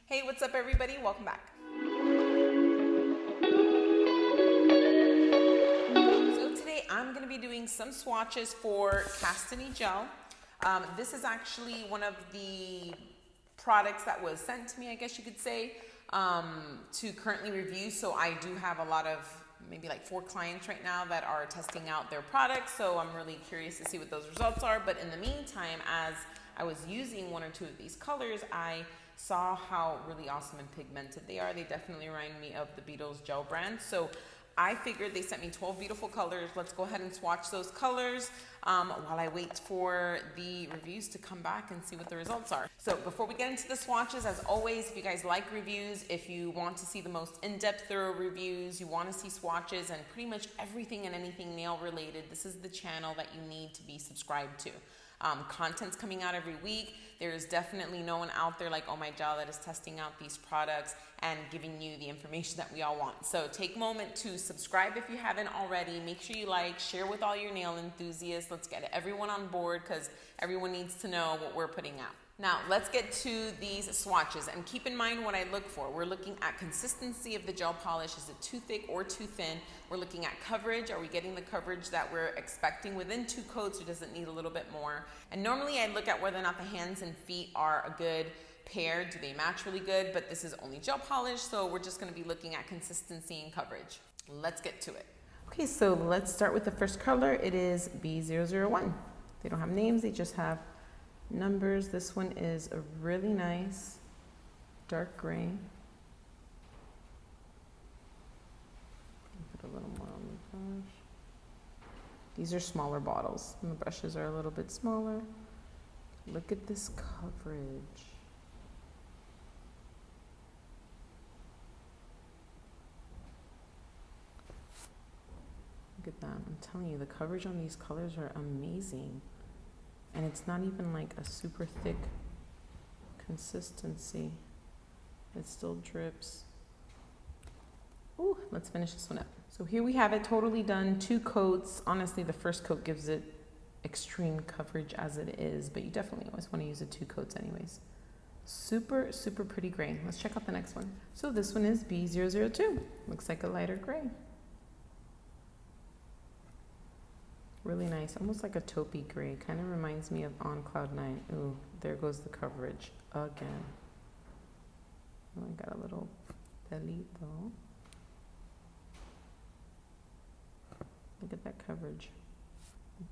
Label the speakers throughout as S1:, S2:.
S1: Hey, what's up everybody? Welcome back. So today I'm going to be doing some swatches for Kastiny Gel. This is actually one of the products that was sent to me, I guess you could say, to currently review. So I do have a lot of, maybe like 4 clients right now that are testing out their products. So I'm really curious to see what those results are. But in the meantime, as I was using 1 or 2 of these colors, I saw how really awesome and pigmented they are. They definitely remind me of the Beetles gel brand. So I figured they sent me 12 beautiful colors. Let's go ahead and swatch those colors while I wait for the reviews to come back and see what the results are. So before we get into the swatches, as always, if you guys like reviews, if you want to see the most in-depth, thorough reviews, you want to see swatches and pretty much everything and anything nail related, this is the channel that you need to be subscribed to. Content's coming out every week. There is definitely no one out there like Oh My Gel that is testing out these products and giving you the information that we all want. So take a moment to subscribe if you haven't already. Make sure you like, share with all your nail enthusiasts. Let's get everyone on board because everyone needs to know what we're putting out. Now, let's get to these swatches and keep in mind what I look for. We're looking at consistency of the gel polish. Is it too thick or too thin? We're looking at coverage. Are we getting the coverage that we're expecting within 2 coats, or does it need a little bit more? And normally I look at whether or not the hands and feet are a good pair. Do they match really good? But this is only gel polish, so we're just gonna be looking at consistency and coverage. Let's get to it. Okay, so let's start with the first color. It is B001. They don't have names, they just have numbers. This one is a really nice dark gray. Put a little more on the brush. These are smaller bottles and the brushes are a little bit smaller. Look at this coverage. Look at that. I'm telling you, the coverage on these colors are amazing. And it's not even like a super thick consistency. It still drips. Ooh, let's finish this one up. So here we have it totally done, 2 coats. Honestly, the first coat gives it extreme coverage as it is, but you definitely always want to use the 2 coats anyways. Super, super pretty gray. Let's check out the next one. So this one is B002. Looks like a lighter gray. Really nice, almost like a taupey gray. Kind of reminds me of On Cloud 9. Ooh, there goes the coverage again. Oh, I got a little belly though. Look at that coverage.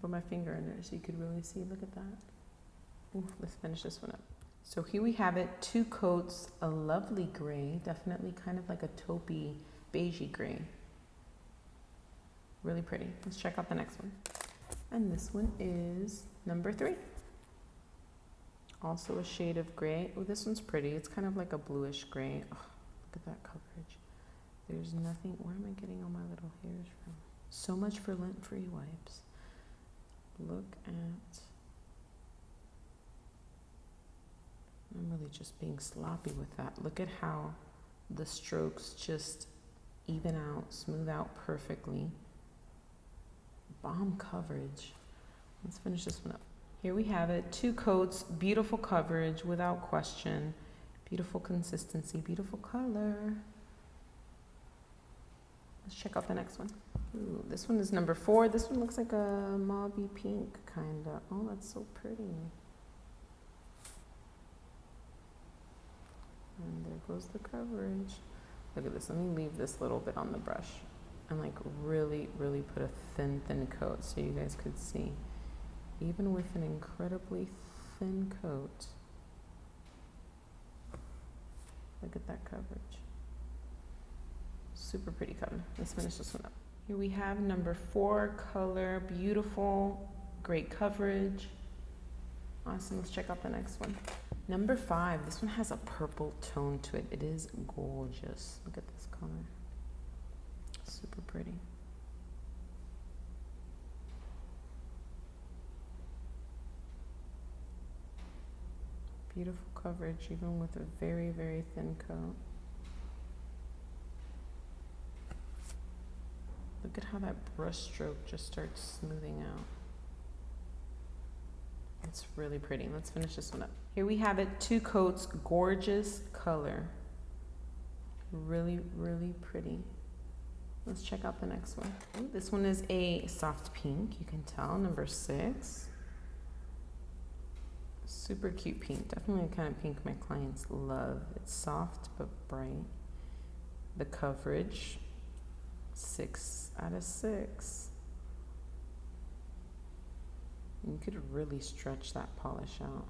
S1: Put my finger in there so you could really see. Look at that. Ooh, let's finish this one up. So here we have it, 2 coats, a lovely gray, definitely kind of like a taupey, beigey gray. Really pretty. Let's check out the next one. And this one is number 3. Also a shade of gray. Oh, this one's pretty. It's kind of like a bluish gray. Oh, look at that coverage. There's nothing. Where am I getting all my little hairs from? So much for lint-free wipes. Look at. I'm really just being sloppy with that. Look at how the strokes just even out, smooth out perfectly. Bomb coverage. Let's finish this one up. Here we have it, 2 coats, beautiful coverage without question, beautiful consistency, beautiful color. Let's check out the next one. Ooh, this one is number 4. This one looks like a mauvey pink kind of. Oh, that's so pretty. And there goes the coverage. Look at this. Let me leave this little bit on the brush and like really, really put a thin coat so you guys could see. Even with an incredibly thin coat, look at that coverage. Super pretty color. Let's finish this one up. Here we have number 4 color, beautiful, great coverage. Awesome, let's check out the next one. Number 5, this one has a purple tone to it. It is gorgeous. Look at this color. Super pretty. Beautiful coverage, even with a very, very thin coat. Look at how that brush stroke just starts smoothing out. It's really pretty. Let's finish this one up. Here we have it, 2 coats, gorgeous color. Really, really pretty. Let's check out the next one. Ooh, this one is a soft pink, you can tell, number 6. Super cute pink, definitely the kind of pink my clients love. It's soft but bright. The coverage, 6 out of 6. You could really stretch that polish out.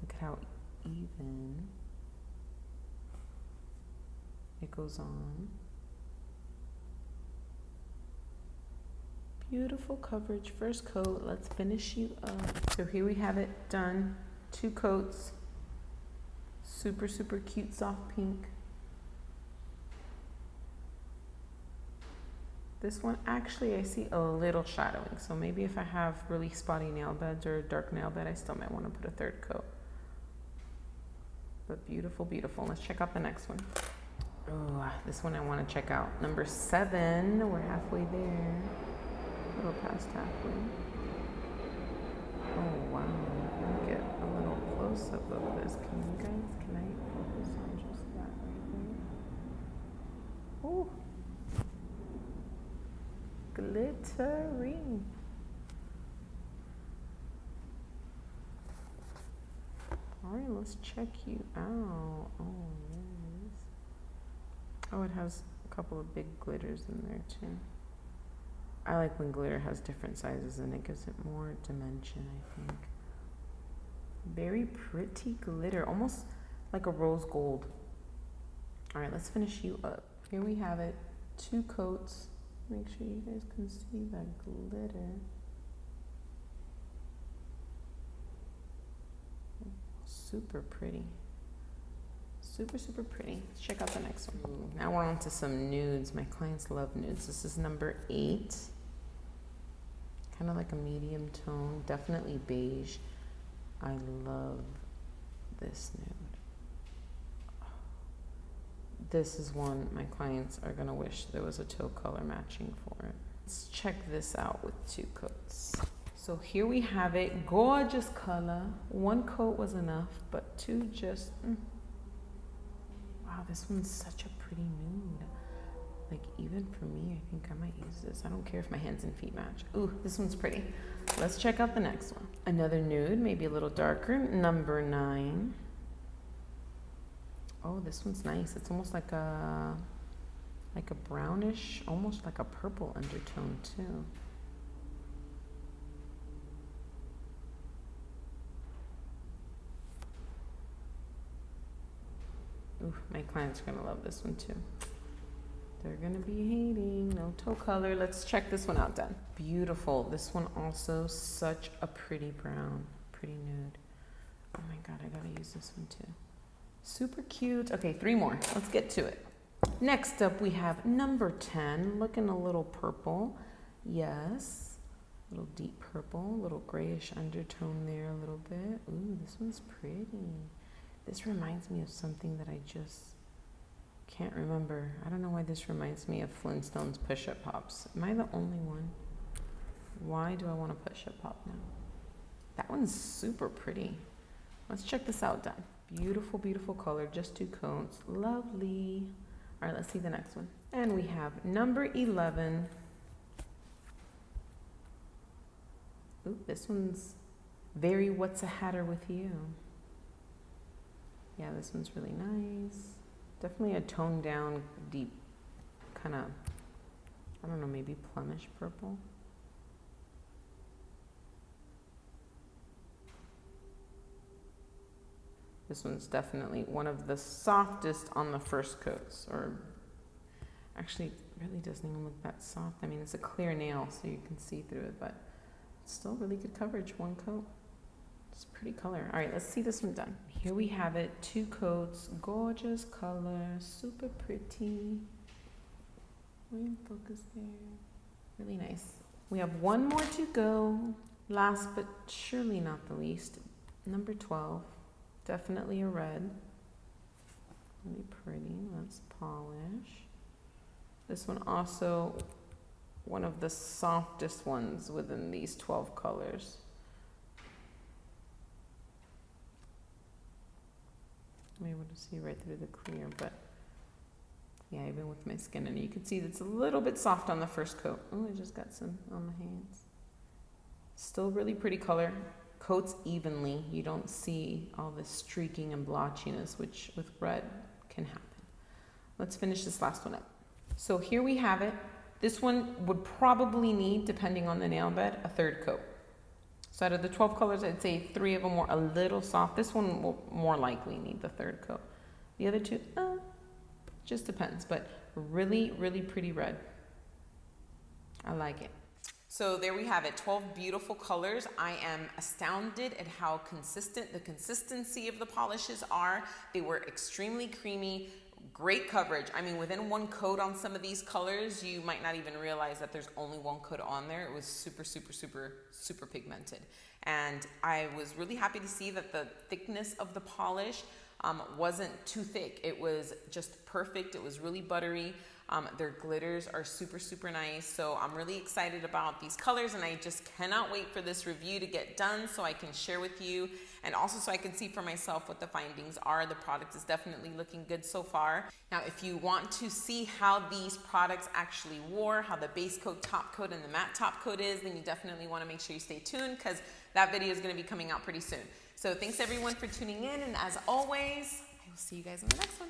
S1: Look at how even it goes on. Beautiful coverage, first coat. Let's finish you up. So here we have it done. 2 coats. Super, super cute soft pink. This one, actually, I see a little shadowing. So maybe if I have really spotty nail beds or a dark nail bed, I still might want to put a 3rd coat. But beautiful, beautiful. Let's check out the next one. Oh, this one I want to check out. Number 7. We're halfway there. A little past halfway. Oh, wow. Let me get a little close-up of this. Can I focus on just that right there? Oh. Glittery. All right, let's check you out. Oh, yes. Oh, it has a couple of big glitters in there too. I like when glitter has different sizes and it gives it more dimension, I think. Very pretty glitter, almost like a rose gold. All right, let's finish you up. Here we have it, 2 coats. Make sure you guys can see that glitter. Super pretty. Super, super pretty. Let's check out the next one. Ooh, now we're on to some nudes. My clients love nudes. This is number 8. Kind of like a medium tone, definitely beige. I love this nude. This is one my clients are gonna wish there was a taupe color matching for it. Let's check this out with 2 coats. So here we have it, gorgeous color. 1 coat was enough, but 2 just, Wow, this one's such a pretty nude. Like even for me, I think I might use this. I don't care if my hands and feet match. Ooh, this one's pretty. Let's check out the next one. Another nude, maybe a little darker, number 9. Oh, this one's nice. It's almost like a brownish, almost like a purple undertone too. Ooh, my clients are gonna love this one too. They're gonna be hating. No toe color. Let's check this one out then. Beautiful. This one also such a pretty brown, pretty nude. Oh my God, I gotta use this one too. Super cute. Okay, 3 more. Let's get to it. Next up, we have number 10, looking a little purple. Yes, a little deep purple, a little grayish undertone there a little bit. Ooh, this one's pretty. This reminds me of something that I just can't remember. I don't know why this reminds me of Flintstones push-up pops. Am I the only one? Why do I want to push-up pop now? That one's super pretty. Let's check this out then. Beautiful, beautiful color, just 2 coats. Lovely. All right, let's see the next one. And we have number 11. Ooh, this one's very what's a hatter with you. Yeah, this one's really nice. Definitely a toned down, deep, kind of, I don't know, maybe plummish purple. This one's definitely one of the softest on the first coats, or actually it really doesn't even look that soft. I mean, it's a clear nail, so you can see through it, but it's still really good coverage, 1 coat. It's a pretty color. All right, let's see this one done. Here we have it, 2 coats, gorgeous color, super pretty. Focus there. Really nice. We have 1 more to go. Last but surely not the least, number 12. Definitely a red. Really pretty. Let's polish. This one also one of the softest ones within these 12 colors. I'm able to see right through the clear, but yeah, even with my skin, and you can see it's a little bit soft on the first coat. Oh, I just got some on my hands. Still really pretty color. Coats evenly. You don't see all this streaking and blotchiness, which with red can happen. Let's finish this last one up. So here we have it. This one would probably need, depending on the nail bed, a third coat. So out of the 12 colors, I'd say 3 of them were a little soft. This one will more likely need the third coat. The other 2, just depends, but really, really pretty red. I like it. So there we have it, 12 beautiful colors. I am astounded at how consistent the consistency of the polishes are. They were extremely creamy, great coverage. I mean, within one coat on some of these colors, you might not even realize that there's only one coat on there. It was super, super, super, super pigmented. And I was really happy to see that the thickness of the polish wasn't too thick. It was just perfect. It was really buttery. Their glitters are super, super nice. So I'm really excited about these colors, and I just cannot wait for this review to get done so I can share with you, and also so I can see for myself what the findings are. The product is definitely looking good so far. Now, if you want to see how these products actually wore, how the base coat, top coat, and the matte top coat is, then you definitely want to make sure you stay tuned, because that video is going to be coming out pretty soon. So thanks everyone for tuning in, and as always, I will see you guys in the next one.